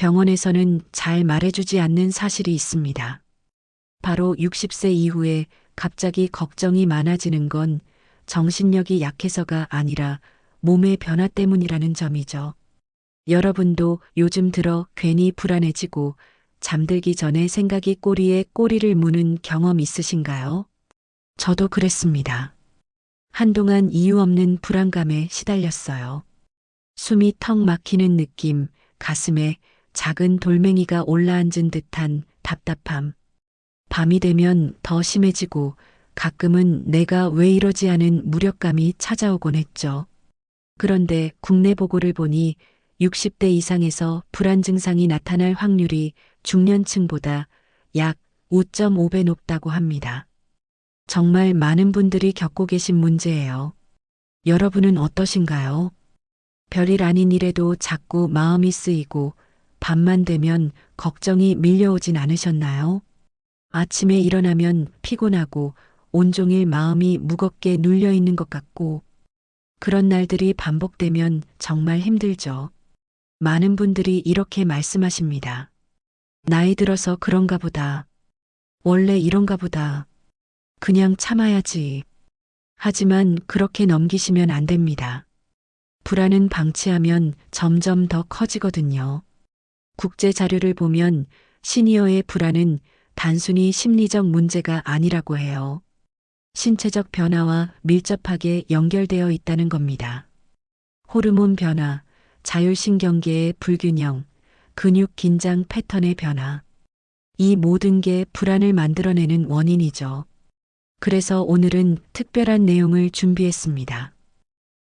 병원에서는 잘 말해주지 않는 사실이 있습니다. 바로 60세 이후에 갑자기 걱정이 많아지는 건 정신력이 약해서가 아니라 몸의 변화 때문이라는 점이죠. 여러분도 요즘 들어 괜히 불안해지고 잠들기 전에 생각이 꼬리에 꼬리를 무는 경험 있으신가요? 저도 그랬습니다. 한동안 이유 없는 불안감에 시달렸어요. 숨이 턱 막히는 느낌, 가슴에 작은 돌멩이가 올라앉은 듯한 답답함. 밤이 되면 더 심해지고 가끔은 내가 왜 이러지 하는 무력감이 찾아오곤 했죠. 그런데 국내 보고를 보니 60대 이상에서 불안 증상이 나타날 확률이 중년층보다 약 5.5배 높다고 합니다. 정말 많은 분들이 겪고 계신 문제예요. 여러분은 어떠신가요? 별일 아닌 일에도 자꾸 마음이 쓰이고 밤만 되면 걱정이 밀려오진 않으셨나요? 아침에 일어나면 피곤하고 온종일 마음이 무겁게 눌려 있는 것 같고 그런 날들이 반복되면 정말 힘들죠. 많은 분들이 이렇게 말씀하십니다. 나이 들어서 그런가 보다. 원래 이런가 보다. 그냥 참아야지. 하지만 그렇게 넘기시면 안 됩니다. 불안은 방치하면 점점 더 커지거든요. 국제 자료를 보면 시니어의 불안은 단순히 심리적 문제가 아니라고 해요. 신체적 변화와 밀접하게 연결되어 있다는 겁니다. 호르몬 변화, 자율신경계의 불균형, 근육 긴장 패턴의 변화. 이 모든 게 불안을 만들어내는 원인이죠. 그래서 오늘은 특별한 내용을 준비했습니다.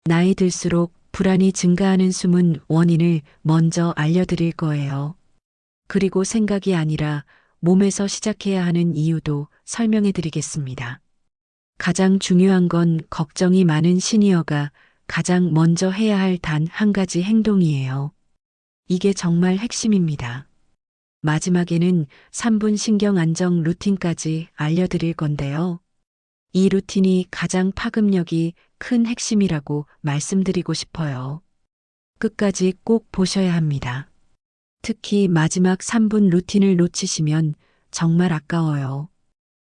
나이 들수록 불안이 증가하는 숨은 원인을 먼저 알려드릴 거예요. 그리고 생각이 아니라 몸에서 시작해야 하는 이유도 설명해 드리겠습니다. 가장 중요한 건 걱정이 많은 시니어가 가장 먼저 해야 할 단 한 가지 행동이에요. 이게 정말 핵심입니다. 마지막에는 3분 신경 안정 루틴까지 알려드릴 건데요. 이 루틴이 가장 파급력이 큰 핵심이라고 말씀드리고 싶어요. 끝까지 꼭 보셔야 합니다. 특히 마지막 3분 루틴을 놓치시면 정말 아까워요.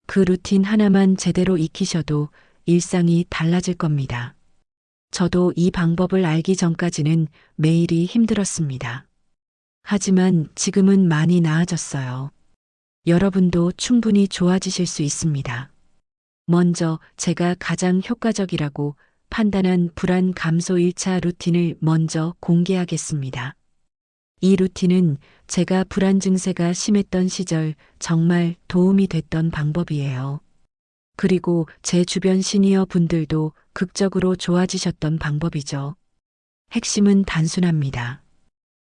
그 루틴 하나만 제대로 익히셔도 일상이 달라질 겁니다. 저도 이 방법을 알기 전까지는 매일이 힘들었습니다. 하지만 지금은 많이 나아졌어요. 여러분도 충분히 좋아지실 수 있습니다. 먼저 제가 가장 효과적이라고 판단한 불안 감소 1차 루틴을 먼저 공개하겠습니다. 이 루틴은 제가 불안 증세가 심했던 시절 정말 도움이 됐던 방법이에요. 그리고 제 주변 시니어 분들도 극적으로 좋아지셨던 방법이죠. 핵심은 단순합니다.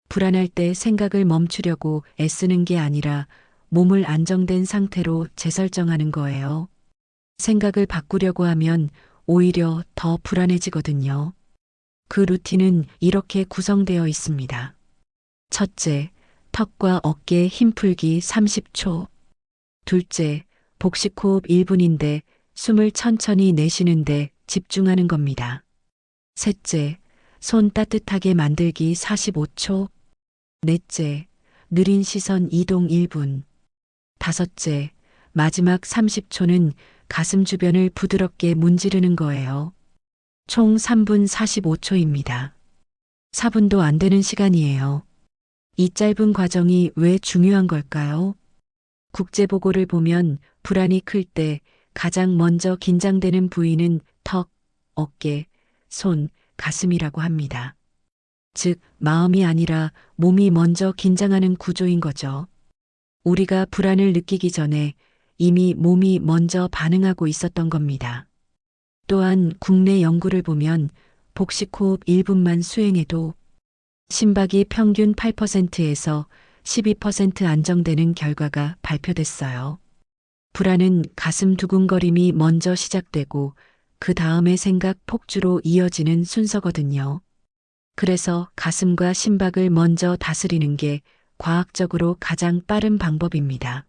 불안할 때 생각을 멈추려고 애쓰는 게 아니라 몸을 안정된 상태로 재설정하는 거예요. 생각을 바꾸려고 하면 오히려 더 불안해지거든요. 그 루틴은 이렇게 구성되어 있습니다. 첫째, 턱과 어깨 힘 풀기 30초. 둘째, 복식 호흡 1분인데 숨을 천천히 내쉬는데 집중하는 겁니다. 셋째, 손 따뜻하게 만들기 45초. 넷째, 느린 시선 이동 1분. 다섯째, 마지막 30초는 가슴 주변을 부드럽게 문지르는 거예요. 총 3분 45초입니다. 4분도 안 되는 시간이에요. 이 짧은 과정이 왜 중요한 걸까요? 국제보고를 보면 불안이 클 때 가장 먼저 긴장되는 부위는 턱, 어깨, 손, 가슴이라고 합니다. 즉, 마음이 아니라 몸이 먼저 긴장하는 구조인 거죠. 우리가 불안을 느끼기 전에 이미 몸이 먼저 반응하고 있었던 겁니다. 또한 국내 연구를 보면 복식호흡 1분만 수행해도 심박이 평균 8%에서 12% 안정되는 결과가 발표됐어요. 불안은 가슴 두근거림이 먼저 시작되고 그 다음에 생각 폭주로 이어지는 순서거든요. 그래서 가슴과 심박을 먼저 다스리는 게 과학적으로 가장 빠른 방법입니다.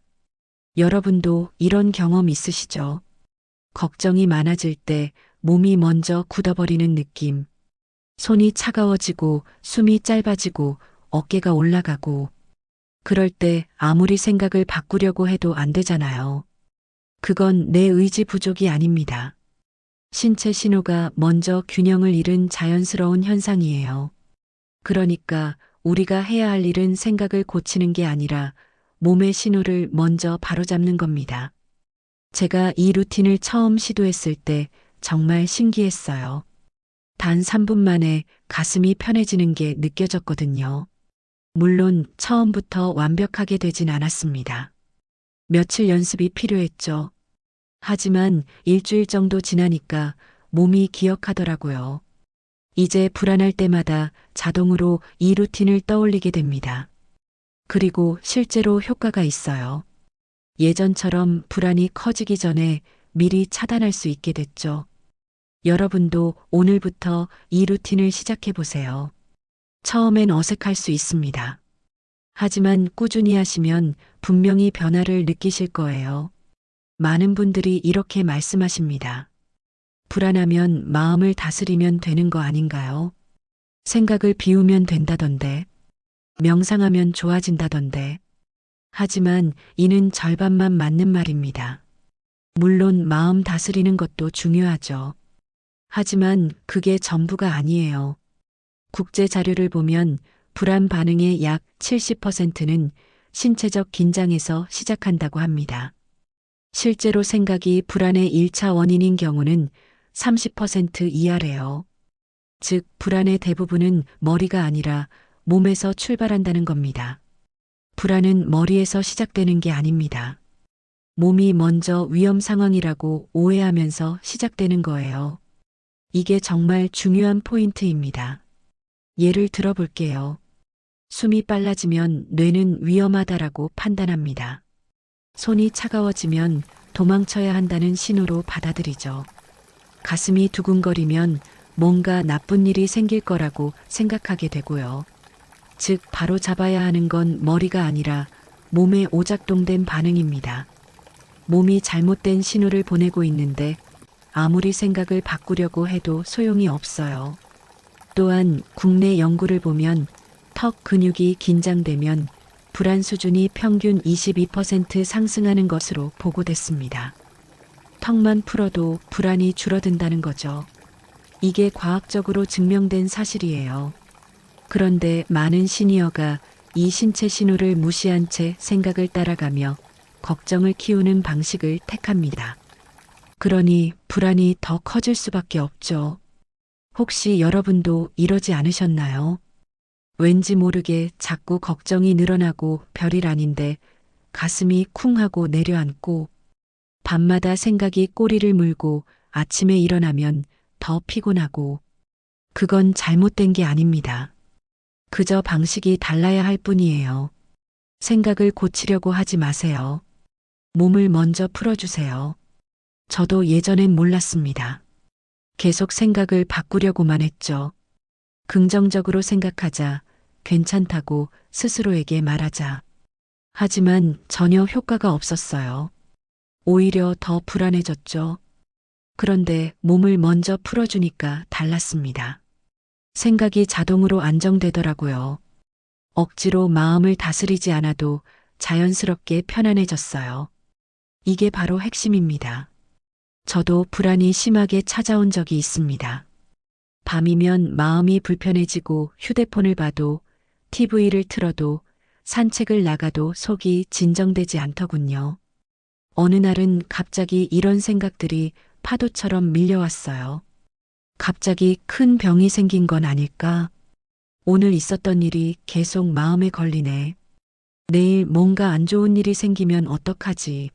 여러분도 이런 경험 있으시죠? 걱정이 많아질 때 몸이 먼저 굳어버리는 느낌. 손이 차가워지고 숨이 짧아지고 어깨가 올라가고 그럴 때 아무리 생각을 바꾸려고 해도 안 되잖아요. 그건 내 의지 부족이 아닙니다. 신체 신호가 먼저 균형을 잃은 자연스러운 현상이에요. 그러니까 우리가 해야 할 일은 생각을 고치는 게 아니라 몸의 신호를 먼저 바로잡는 겁니다. 제가 이 루틴을 처음 시도했을 때 정말 신기했어요. 단 3분 만에 가슴이 편해지는 게 느껴졌거든요. 물론 처음부터 완벽하게 되진 않았습니다. 며칠 연습이 필요했죠. 하지만 일주일 정도 지나니까 몸이 기억하더라고요. 이제 불안할 때마다 자동으로 이 루틴을 떠올리게 됩니다. 그리고 실제로 효과가 있어요. 예전처럼 불안이 커지기 전에 미리 차단할 수 있게 됐죠. 여러분도 오늘부터 이 루틴을 시작해 보세요. 처음엔 어색할 수 있습니다. 하지만 꾸준히 하시면 분명히 변화를 느끼실 거예요. 많은 분들이 이렇게 말씀하십니다. 불안하면 마음을 다스리면 되는 거 아닌가요? 생각을 비우면 된다던데. 명상하면 좋아진다던데. 하지만 이는 절반만 맞는 말입니다. 물론 마음 다스리는 것도 중요하죠. 하지만 그게 전부가 아니에요. 국제 자료를 보면 불안 반응의 약 70%는 신체적 긴장에서 시작한다고 합니다. 실제로 생각이 불안의 1차 원인인 경우는 30% 이하래요. 즉, 불안의 대부분은 머리가 아니라 몸에서 출발한다는 겁니다. 불안은 머리에서 시작되는 게 아닙니다. 몸이 먼저 위험 상황이라고 오해하면서 시작되는 거예요. 이게 정말 중요한 포인트입니다. 예를 들어 볼게요. 숨이 빨라지면 뇌는 위험하다라고 판단합니다. 손이 차가워지면 도망쳐야 한다는 신호로 받아들이죠. 가슴이 두근거리면 뭔가 나쁜 일이 생길 거라고 생각하게 되고요. 즉, 바로 잡아야 하는 건 머리가 아니라 몸에 오작동된 반응입니다. 몸이 잘못된 신호를 보내고 있는데 아무리 생각을 바꾸려고 해도 소용이 없어요. 또한 국내 연구를 보면 턱 근육이 긴장되면 불안 수준이 평균 22% 상승하는 것으로 보고됐습니다. 턱만 풀어도 불안이 줄어든다는 거죠. 이게 과학적으로 증명된 사실이에요. 그런데 많은 시니어가 이 신체 신호를 무시한 채 생각을 따라가며 걱정을 키우는 방식을 택합니다. 그러니 불안이 더 커질 수밖에 없죠. 혹시 여러분도 이러지 않으셨나요? 왠지 모르게 자꾸 걱정이 늘어나고 별일 아닌데 가슴이 쿵 하고 내려앉고 밤마다 생각이 꼬리를 물고 아침에 일어나면 더 피곤하고 그건 잘못된 게 아닙니다. 그저 방식이 달라야 할 뿐이에요. 생각을 고치려고 하지 마세요. 몸을 먼저 풀어주세요. 저도 예전엔 몰랐습니다. 계속 생각을 바꾸려고만 했죠. 긍정적으로 생각하자, 괜찮다고 스스로에게 말하자. 하지만 전혀 효과가 없었어요. 오히려 더 불안해졌죠. 그런데 몸을 먼저 풀어주니까 달랐습니다. 생각이 자동으로 안정되더라고요. 억지로 마음을 다스리지 않아도 자연스럽게 편안해졌어요. 이게 바로 핵심입니다. 저도 불안이 심하게 찾아온 적이 있습니다. 밤이면 마음이 불편해지고 휴대폰을 봐도 TV를 틀어도 산책을 나가도 속이 진정되지 않더군요. 어느 날은 갑자기 이런 생각들이 파도처럼 밀려왔어요. 갑자기 큰 병이 생긴 건 아닐까? 오늘 있었던 일이 계속 마음에 걸리네. 내일 뭔가 안 좋은 일이 생기면 어떡하지?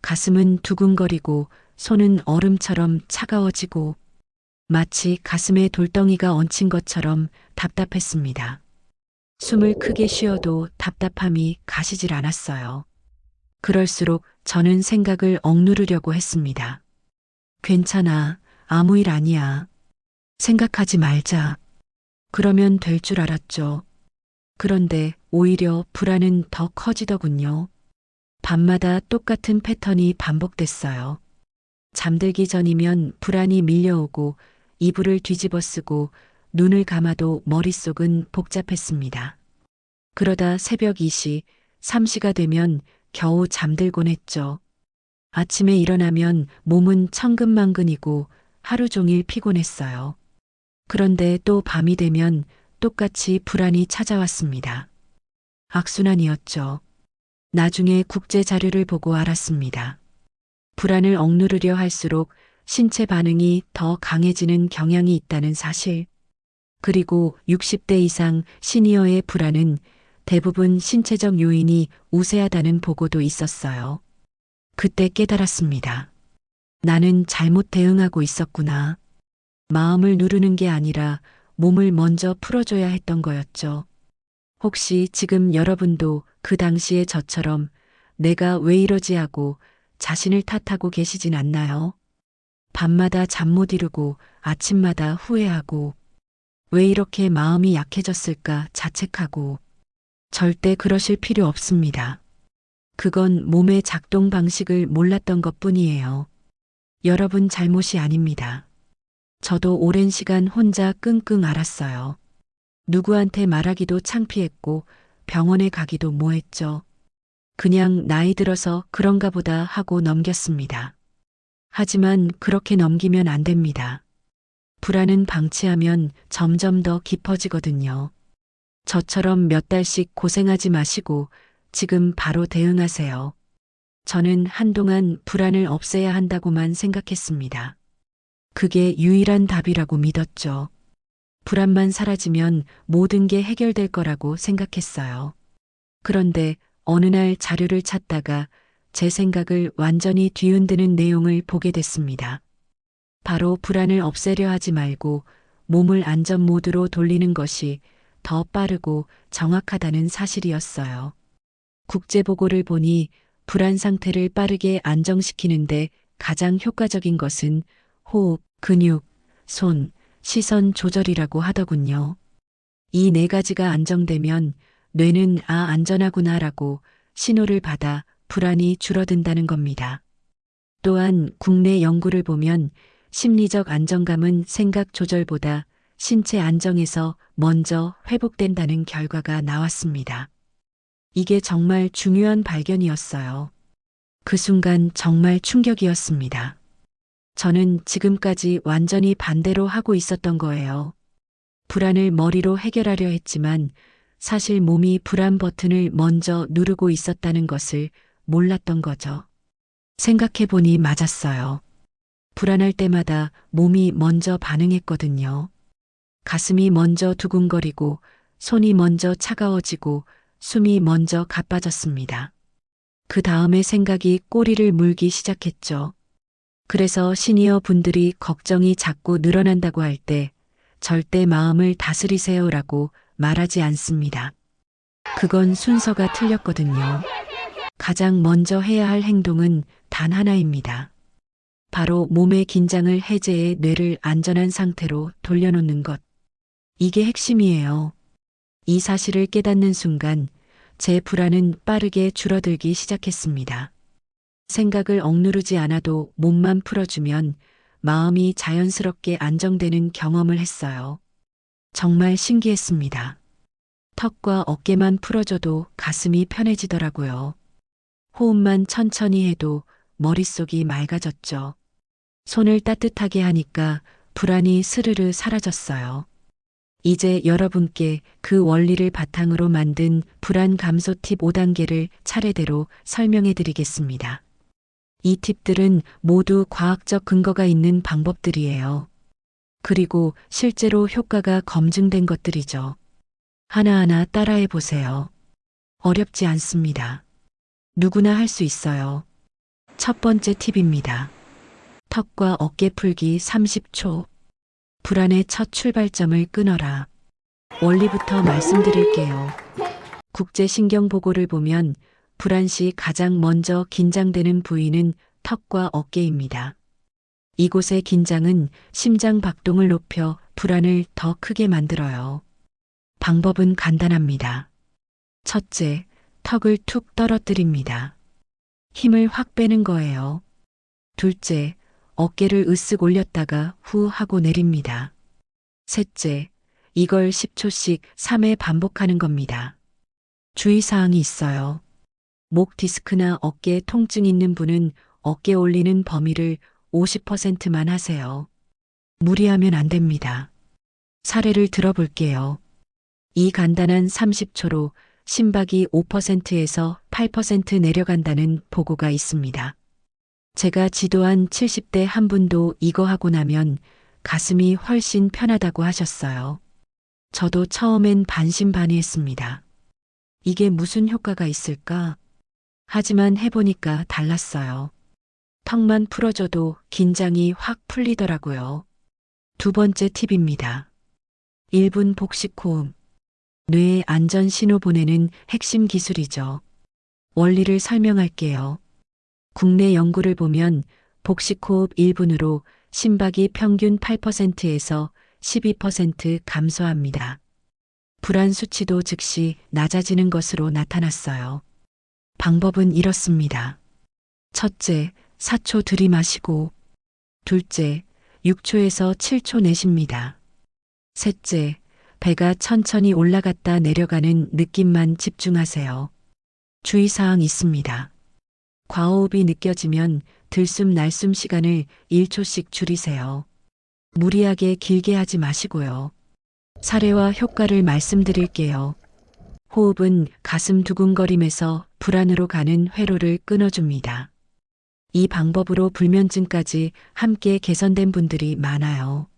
가슴은 두근거리고 손은 얼음처럼 차가워지고 마치 가슴에 돌덩이가 얹힌 것처럼 답답했습니다. 숨을 크게 쉬어도 답답함이 가시질 않았어요. 그럴수록 저는 생각을 억누르려고 했습니다. 괜찮아. 아무 일 아니야. 생각하지 말자. 그러면 될 줄 알았죠. 그런데 오히려 불안은 더 커지더군요. 밤마다 똑같은 패턴이 반복됐어요. 잠들기 전이면 불안이 밀려오고 이불을 뒤집어 쓰고 눈을 감아도 머릿속은 복잡했습니다. 그러다 새벽 2시, 3시가 되면 겨우 잠들곤 했죠. 아침에 일어나면 몸은 천근만근이고 하루 종일 피곤했어요. 그런데 또 밤이 되면 똑같이 불안이 찾아왔습니다. 악순환이었죠. 나중에 국제 자료를 보고 알았습니다. 불안을 억누르려 할수록 신체 반응이 더 강해지는 경향이 있다는 사실. 그리고 60대 이상 시니어의 불안은 대부분 신체적 요인이 우세하다는 보고도 있었어요. 그때 깨달았습니다. 나는 잘못 대응하고 있었구나. 마음을 누르는 게 아니라 몸을 먼저 풀어줘야 했던 거였죠. 혹시 지금 여러분도 그 당시의 저처럼 내가 왜 이러지 하고 자신을 탓하고 계시진 않나요? 밤마다 잠 못 이루고 아침마다 후회하고 왜 이렇게 마음이 약해졌을까 자책하고 절대 그러실 필요 없습니다. 그건 몸의 작동 방식을 몰랐던 것 뿐이에요. 여러분 잘못이 아닙니다. 저도 오랜 시간 혼자 끙끙 앓았어요. 누구한테 말하기도 창피했고 병원에 가기도 뭐했죠. 그냥 나이 들어서 그런가 보다 하고 넘겼습니다. 하지만 그렇게 넘기면 안 됩니다. 불안은 방치하면 점점 더 깊어지거든요. 저처럼 몇 달씩 고생하지 마시고 지금 바로 대응하세요. 저는 한동안 불안을 없애야 한다고만 생각했습니다. 그게 유일한 답이라고 믿었죠. 불안만 사라지면 모든 게 해결될 거라고 생각했어요. 그런데 어느 날 자료를 찾다가 제 생각을 완전히 뒤흔드는 내용을 보게 됐습니다. 바로 불안을 없애려 하지 말고 몸을 안전 모드로 돌리는 것이 더 빠르고 정확하다는 사실이었어요. 국제보고를 보니 불안 상태를 빠르게 안정시키는데 가장 효과적인 것은 호흡, 근육, 손, 시선 조절이라고 하더군요. 이 네 가지가 안정되면 뇌는 안전하구나라고 신호를 받아 불안이 줄어든다는 겁니다. 또한 국내 연구를 보면 심리적 안정감은 생각 조절보다 신체 안정에서 먼저 회복된다는 결과가 나왔습니다. 이게 정말 중요한 발견이었어요. 그 순간 정말 충격이었습니다. 저는 지금까지 완전히 반대로 하고 있었던 거예요. 불안을 머리로 해결하려 했지만 사실 몸이 불안 버튼을 먼저 누르고 있었다는 것을 몰랐던 거죠. 생각해보니 맞았어요. 불안할 때마다 몸이 먼저 반응했거든요. 가슴이 먼저 두근거리고 손이 먼저 차가워지고 숨이 먼저 가빠졌습니다. 그 다음에 생각이 꼬리를 물기 시작했죠. 그래서 시니어 분들이 걱정이 자꾸 늘어난다고 할 때 절대 마음을 다스리세요라고 말하지 않습니다. 그건 순서가 틀렸거든요. 가장 먼저 해야 할 행동은 단 하나입니다. 바로 몸의 긴장을 해제해 뇌를 안전한 상태로 돌려놓는 것. 이게 핵심이에요. 이 사실을 깨닫는 순간 제 불안은 빠르게 줄어들기 시작했습니다. 생각을 억누르지 않아도 몸만 풀어주면 마음이 자연스럽게 안정되는 경험을 했어요. 정말 신기했습니다. 턱과 어깨만 풀어줘도 가슴이 편해지더라고요. 호흡만 천천히 해도 머릿속이 맑아졌죠. 손을 따뜻하게 하니까 불안이 스르르 사라졌어요. 이제 여러분께 그 원리를 바탕으로 만든 불안 감소 팁 5단계를 차례대로 설명해 드리겠습니다. 이 팁들은 모두 과학적 근거가 있는 방법들이에요. 그리고 실제로 효과가 검증된 것들이죠. 하나하나 따라해 보세요. 어렵지 않습니다. 누구나 할 수 있어요. 첫 번째 팁입니다. 턱과 어깨 풀기 30초. 불안의 첫 출발점을 끊어라. 원리부터 말씀드릴게요. 국제신경보고를 보면 불안 시 가장 먼저 긴장되는 부위는 턱과 어깨입니다. 이곳의 긴장은 심장 박동을 높여 불안을 더 크게 만들어요. 방법은 간단합니다. 첫째, 턱을 툭 떨어뜨립니다. 힘을 확 빼는 거예요. 둘째, 어깨를 으쓱 올렸다가 후 하고 내립니다. 셋째, 이걸 10초씩 3회 반복하는 겁니다. 주의사항이 있어요. 목 디스크나 어깨 통증 있는 분은 어깨 올리는 범위를 50%만 하세요. 무리하면 안 됩니다. 사례를 들어볼게요. 이 간단한 30초로 심박이 5%에서 8% 내려간다는 보고가 있습니다. 제가 지도한 70대 한 분도 이거 하고 나면 가슴이 훨씬 편하다고 하셨어요. 저도 처음엔 반신반의했습니다. 이게 무슨 효과가 있을까? 하지만 해보니까 달랐어요. 턱만 풀어줘도 긴장이 확 풀리더라고요. 두 번째 팁입니다. 1분 복식 호흡. 뇌에 안전 신호 보내는 핵심 기술이죠. 원리를 설명할게요. 국내 연구를 보면 복식 호흡 1분으로 심박이 평균 8%에서 12% 감소합니다. 불안 수치도 즉시 낮아지는 것으로 나타났어요. 방법은 이렇습니다. 첫째, 4초 들이마시고, 둘째, 6초에서 7초 내쉽니다. 셋째, 배가 천천히 올라갔다 내려가는 느낌만 집중하세요. 주의사항 있습니다. 과호흡이 느껴지면 들숨 날숨 시간을 1초씩 줄이세요. 무리하게 길게 하지 마시고요. 사례와 효과를 말씀드릴게요. 호흡은 가슴 두근거림에서 불안으로 가는 회로를 끊어줍니다. 이 방법으로 불면증까지 함께 개선된 분들이 많아요.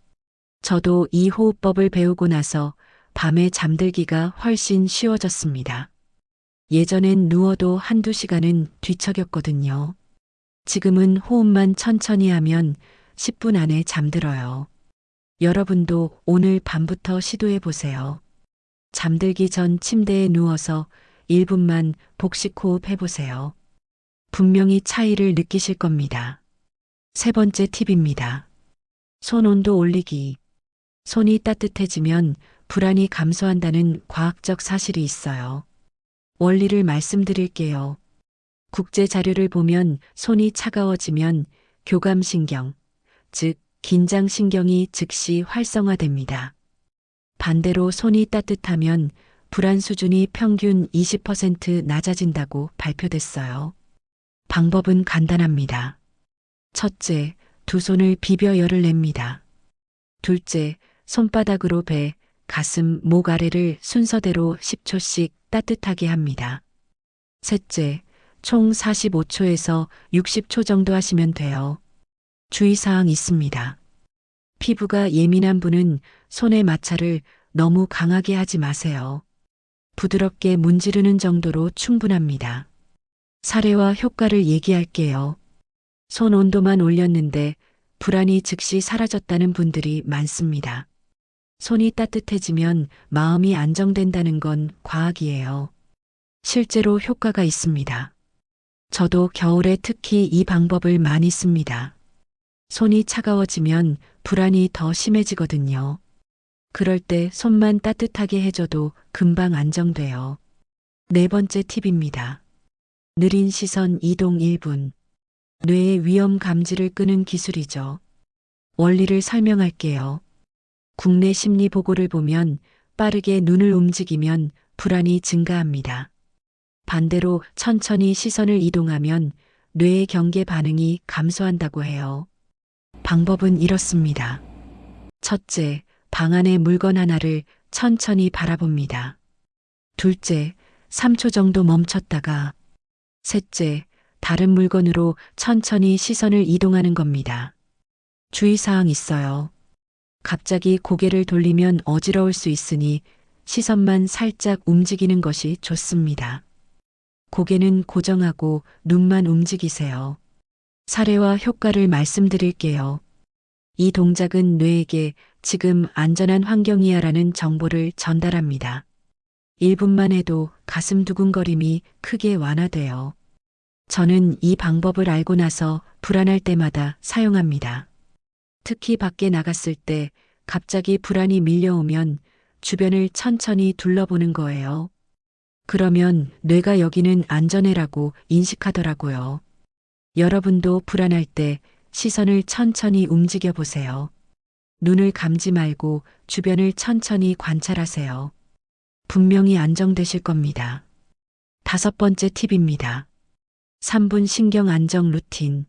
저도 이 호흡법을 배우고 나서 밤에 잠들기가 훨씬 쉬워졌습니다. 예전엔 누워도 한두 시간은 뒤척였거든요. 지금은 호흡만 천천히 하면 10분 안에 잠들어요. 여러분도 오늘 밤부터 시도해 보세요. 잠들기 전 침대에 누워서 1분만 복식 호흡 해보세요. 분명히 차이를 느끼실 겁니다. 세 번째 팁입니다. 손 온도 올리기. 손이 따뜻해지면 불안이 감소한다는 과학적 사실이 있어요. 원리를 말씀드릴게요. 국제 자료를 보면 손이 차가워지면 교감신경, 즉 긴장신경이 즉시 활성화됩니다. 반대로 손이 따뜻하면 불안 수준이 평균 20% 낮아진다고 발표됐어요. 방법은 간단합니다. 첫째, 두 손을 비벼 열을 냅니다. 둘째, 손바닥으로 배, 가슴, 목 아래를 순서대로 10초씩 따뜻하게 합니다. 셋째, 총 45초에서 60초 정도 하시면 돼요. 주의사항 있습니다. 피부가 예민한 분은 손의 마찰을 너무 강하게 하지 마세요. 부드럽게 문지르는 정도로 충분합니다. 사례와 효과를 얘기할게요. 손 온도만 올렸는데 불안이 즉시 사라졌다는 분들이 많습니다. 손이 따뜻해지면 마음이 안정된다는 건 과학이에요. 실제로 효과가 있습니다. 저도 겨울에 특히 이 방법을 많이 씁니다. 손이 차가워지면 불안이 더 심해지거든요. 그럴 때 손만 따뜻하게 해줘도 금방 안정돼요. 네 번째 팁입니다. 느린 시선 이동 1분. 뇌의 위험 감지를 끄는 기술이죠. 원리를 설명할게요. 국내 심리 보고를 보면 빠르게 눈을 움직이면 불안이 증가합니다. 반대로 천천히 시선을 이동하면 뇌의 경계 반응이 감소한다고 해요. 방법은 이렇습니다. 첫째, 방 안의 물건 하나를 천천히 바라봅니다. 둘째, 3초 정도 멈췄다가 셋째, 다른 물건으로 천천히 시선을 이동하는 겁니다. 주의사항 있어요. 갑자기 고개를 돌리면 어지러울 수 있으니 시선만 살짝 움직이는 것이 좋습니다. 고개는 고정하고 눈만 움직이세요. 사례와 효과를 말씀드릴게요. 이 동작은 뇌에게 지금 안전한 환경이야라는 정보를 전달합니다. 1분만 해도 가슴 두근거림이 크게 완화돼요. 저는 이 방법을 알고 나서 불안할 때마다 사용합니다. 특히 밖에 나갔을 때 갑자기 불안이 밀려오면 주변을 천천히 둘러보는 거예요. 그러면 뇌가 여기는 안전해라고 인식하더라고요. 여러분도 불안할 때 시선을 천천히 움직여 보세요. 눈을 감지 말고 주변을 천천히 관찰하세요. 분명히 안정되실 겁니다. 5번째 팁입니다. 3분 신경 안정 루틴.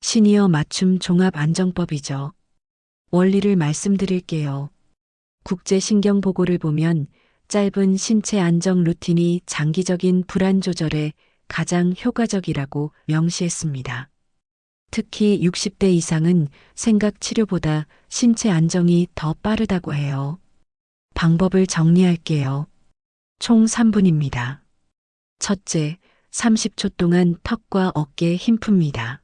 시니어 맞춤 종합 안정법이죠. 원리를 말씀드릴게요. 국제 신경 보고를 보면 짧은 신체 안정 루틴이 장기적인 불안 조절에 가장 효과적이라고 명시했습니다. 특히 60대 이상은 생각 치료보다 신체 안정이 더 빠르다고 해요. 방법을 정리할게요. 총 3분입니다. 첫째, 30초 동안 턱과 어깨에 힘 풉니다.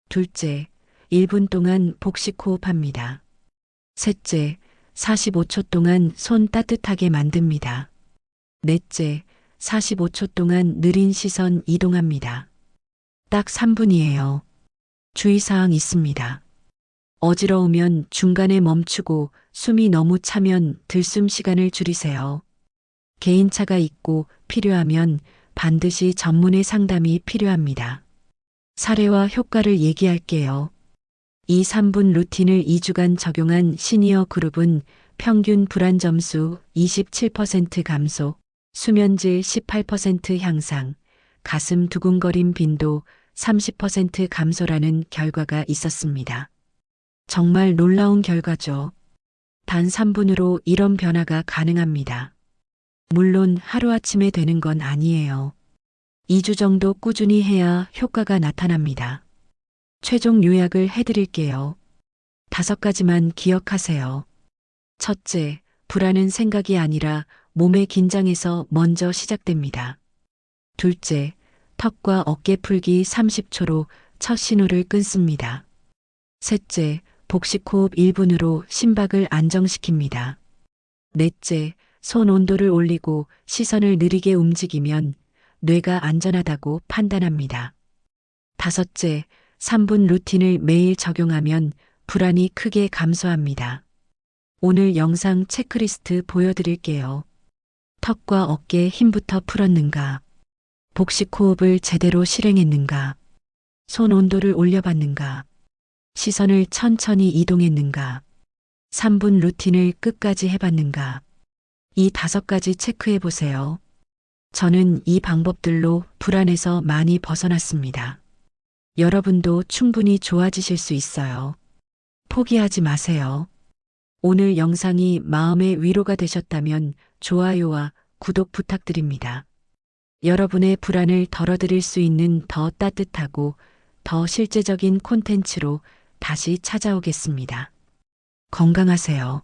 둘째, 1분 동안 복식 호흡합니다. 셋째, 45초 동안 손 따뜻하게 만듭니다. 넷째, 45초 동안 느린 시선 이동합니다. 딱 3분이에요. 주의사항 있습니다. 어지러우면 중간에 멈추고 숨이 너무 차면 들숨 시간을 줄이세요. 개인차가 있고 필요하면 반드시 전문의 상담이 필요합니다. 사례와 효과를 얘기할게요. 이 3분 루틴을 2주간 적용한 시니어 그룹은 평균 불안 점수 27% 감소, 수면질 18% 향상, 가슴 두근거림 빈도 30% 감소라는 결과가 있었습니다. 정말 놀라운 결과죠. 단 3분으로 이런 변화가 가능합니다. 물론 하루아침에 되는 건 아니에요. 2주 정도 꾸준히 해야 효과가 나타납니다. 최종 요약을 해드릴게요. 5가지만 기억하세요. 첫째, 불안은 생각이 아니라 몸의 긴장에서 먼저 시작됩니다. 둘째, 턱과 어깨 풀기 30초로 첫 신호를 끊습니다. 셋째, 복식 호흡 1분으로 심박을 안정시킵니다. 넷째, 손 온도를 올리고 시선을 느리게 움직이면 뇌가 안전하다고 판단합니다. 다섯째, 3분 루틴을 매일 적용하면 불안이 크게 감소합니다. 오늘 영상 체크리스트 보여드릴게요. 턱과 어깨 힘부터 풀었는가? 복식 호흡을 제대로 실행했는가? 손 온도를 올려봤는가? 시선을 천천히 이동했는가? 3분 루틴을 끝까지 해봤는가? 이 5가지 체크해 보세요. 저는 이 방법들로 불안에서 많이 벗어났습니다. 여러분도 충분히 좋아지실 수 있어요. 포기하지 마세요. 오늘 영상이 마음의 위로가 되셨다면 좋아요와 구독 부탁드립니다. 여러분의 불안을 덜어드릴 수 있는 더 따뜻하고 더 실제적인 콘텐츠로 다시 찾아오겠습니다. 건강하세요.